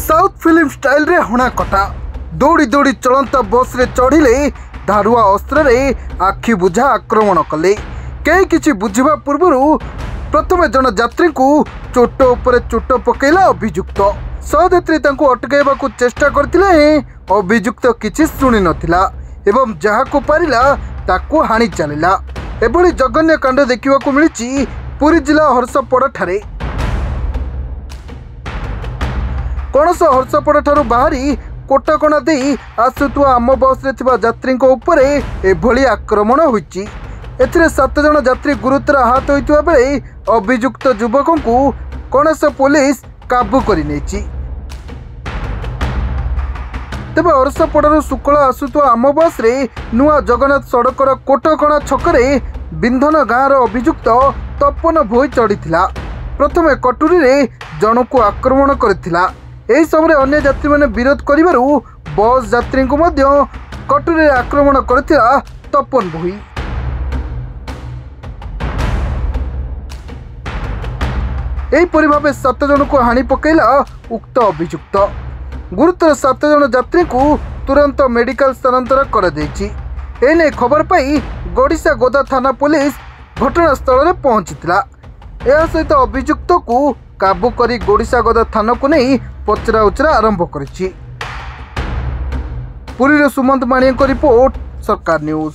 South film style रे हणा कटा दौड़ी दौड़ी चलता बस रे चढ़िले धारुआ अस्त्र रे आखि बुझा आक्रमण कले। कई किछि बुझिबा पूर्व प्रथम जन यात्री को चोट उपर चोट पकेला अभियुक्त। सहयात्री तांको अटकाइबा को चेष्टा करथिले अभियुक्त किछि सुनि नथिला एवं जहाको पारिला ताको हानि चलिला। एभली जघन्य कांड देखिबा को मिलिछि पुरी जिला हर्षपड़ ठारे। कणस हर्षपड़ ठारू बाहरी कोटकणा दे आसुथुआ आम बस रे थिबा यात्री उपरे एभली आक्रमण होईछि। एथिरे 7 जन यात्री गुरुतर आहत होइतिबा बेले अभियुक्त युवकों को कणस पुलिस काबू करि नेछि। तेबे हर्षपड़ू सुकल आसुथुआ आम बस रे नुआ जगन्नाथ सड़कर कोटकणा छकरे बिंधन गाँवर अभियुक्त तपन भोई चढ़ीथिला। प्रथमे कटुरी रे जनकु आक्रमण करथिला। एही समय अन्य यात्री माने विरोध करिबारु बस यात्री को मध्य कटुरी आक्रमण करथिला तपन भोई। एहीपरि भावे 7 जन को हानि पकेला उक्त अभियुक्त। गुरुतर 7 जन यात्री को तुरंत मेडिकल स्थानांतर कर देछि। एने खबर पाई गड़िसा गोदा थाना पुलिस घटनास्थल में पहुंचीला। यह सहित अभियुक्त को काबू करी गड़िसा गोदा थाना को नहीं पचरा उचरा आरंभ करिछि। पुरी रे सुमंत माणिक रिपोर्ट, सरकार न्यूज।